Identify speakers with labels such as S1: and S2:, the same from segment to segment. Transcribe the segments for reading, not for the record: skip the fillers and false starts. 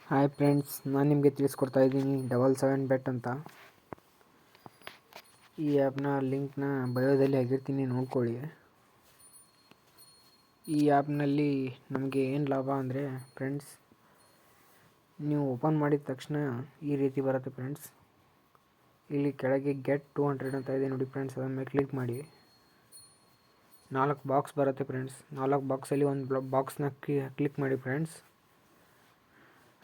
S1: Hi friends, ನಾನು ನಿಮಗೆ ತಿಳಿಸ್ಕೊಡ್ತಾ ಇದ್ದೀನಿ DoubleSeven Bet ಅಂತ. ಈ ಆ್ಯಪ್ನ ಲಿಂಕ್ನ ಬಯೋದಲ್ಲಿ ಹಾಕಿರ್ತೀನಿ, ನೋಡ್ಕೊಳ್ಳಿ. ಈ ಆ್ಯಪ್ನಲ್ಲಿ ನಮಗೆ ಏನು ಲಾಭ ಅಂದರೆ ಫ್ರೆಂಡ್ಸ್, ನೀವು ಓಪನ್ ಮಾಡಿದ ತಕ್ಷಣ ಈ ರೀತಿ ಬರುತ್ತೆ ಫ್ರೆಂಡ್ಸ್. ಇಲ್ಲಿ ಕೆಳಗೆ ಗೆಟ್ 200 ಅಂತ ಇದೆ ನೋಡಿ ಫ್ರೆಂಡ್ಸ್, ಅದರ ಮೇಲೆ ಕ್ಲಿಕ್ ಮಾಡಿ. 4 ಬಾಕ್ಸ್ ಬರುತ್ತೆ ಫ್ರೆಂಡ್ಸ್. 4 ಬಾಕ್ಸಲ್ಲಿ ಒಂದು ಬಾಕ್ಸ್ನ ಕ್ಲಿಕ್ ಮಾಡಿ ಫ್ರೆಂಡ್ಸ್.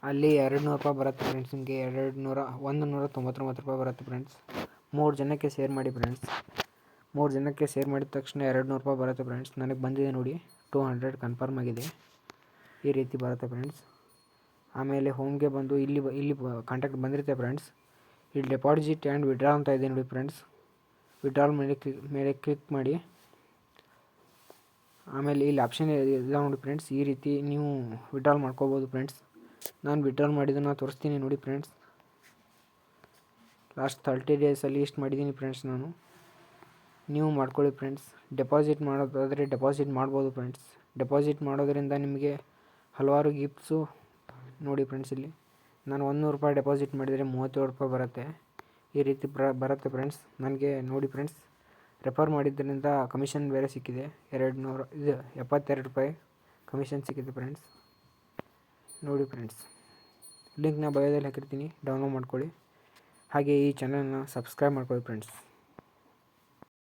S1: ಅಲ್ಲಿ 200 ರೂಪಾಯಿ ಬರುತ್ತೆ ಫ್ರೆಂಡ್ಸ್. ನಿಮಗೆ 199 ರೂಪಾಯಿ ಬರುತ್ತೆ ಫ್ರೆಂಡ್ಸ್. 3 ಜನಕ್ಕೆ ಶೇರ್ ಮಾಡಿ ಫ್ರೆಂಡ್ಸ್. 3 ಜನಕ್ಕೆ ಶೇರ್ ಮಾಡಿದ ತಕ್ಷಣ 200 ರೂಪಾಯಿ ಬರುತ್ತೆ ಫ್ರೆಂಡ್ಸ್. ನನಗೆ ಬಂದಿದೆ ನೋಡಿ, 200 ಕನ್ಫರ್ಮ್ ಆಗಿದೆ. ಈ ರೀತಿ ಬರುತ್ತೆ ಫ್ರೆಂಡ್ಸ್. ಆಮೇಲೆ ಹೋಮ್ಗೆ ಬಂದು ಇಲ್ಲಿ ಕಾಂಟ್ಯಾಕ್ಟ್ ಬಂದಿರುತ್ತೆ ಫ್ರೆಂಡ್ಸ್. ಇಲ್ಲಿ ಡೆಪಾಸಿಟ್ ಆ್ಯಂಡ್ ವಿಡ್ರಾ ಅಂತ ಇದೆ ನೋಡಿ ಫ್ರೆಂಡ್ಸ್. ವಿಡ್ರಾಲ್ ಮೇಲೆ ಕ್ಲಿಕ್ ಮಾಡಿ. ಆಮೇಲೆ ಇಲ್ಲಿ ಆಪ್ಷನ್ ಇಲ್ಲ ನೋಡಿ ಫ್ರೆಂಡ್ಸ್. ಈ ರೀತಿ ನೀವು ವಿಡ್ರಾಲ್ ಮಾಡ್ಕೋಬೋದು ಫ್ರೆಂಡ್ಸ್. ನಾನು ವಿಡ್ರಾಲ್ ಮಾಡಿದ್ದನ್ನು ತೋರಿಸ್ತೀನಿ ನೋಡಿ ಫ್ರೆಂಡ್ಸ್. ಲಾಸ್ಟ್ 30 ಡೇಸಲ್ಲಿ ಇಷ್ಟು ಮಾಡಿದ್ದೀನಿ ಫ್ರೆಂಡ್ಸ್ ನಾನು. ನೀವು ಮಾಡ್ಕೊಳ್ಳಿ ಫ್ರೆಂಡ್ಸ್. ಡೆಪಾಸಿಟ್ ಮಾಡೋದಾದರೆ ಡೆಪಾಸಿಟ್ ಮಾಡ್ಬೋದು ಫ್ರೆಂಡ್ಸ್. ಡೆಪಾಸಿಟ್ ಮಾಡೋದರಿಂದ ನಿಮಗೆ ಹಲವಾರು ಗಿಫ್ಟ್ಸು ನೋಡಿ ಫ್ರೆಂಡ್ಸ್. ಇಲ್ಲಿ ನಾನು 100 ರೂಪಾಯಿ ಡೆಪಾಸಿಟ್ ಮಾಡಿದರೆ 37 ರೂಪಾಯಿ ಬರುತ್ತೆ. ಈ ರೀತಿ ಬರುತ್ತೆ ಫ್ರೆಂಡ್ಸ್. ನನಗೆ ನೋಡಿ ಫ್ರೆಂಡ್ಸ್, ರೆಫರ್ ಮಾಡಿದ್ದರಿಂದ ಕಮಿಷನ್ ಬೇರೆ ಸಿಕ್ಕಿದೆ. 72 ರೂಪಾಯಿ ಕಮಿಷನ್ ಸಿಕ್ಕಿದೆ ಫ್ರೆಂಡ್ಸ್. ನೋಡಿ ಫ್ರೆಂಡ್ಸ್, ಲಿಂಕ್ನ ಬಯೋದಲ್ಲಿ ಹಾಕಿರ್ತೀನಿ, ಡೌನ್ಲೋಡ್ ಮಾಡ್ಕೊಳ್ಳಿ. ಹಾಗೆ ಈ ಚಾನಲ್ನ ಸಬ್ಸ್ಕ್ರೈಬ್ ಮಾಡ್ಕೊಳ್ಳಿ ಫ್ರೆಂಡ್ಸ್.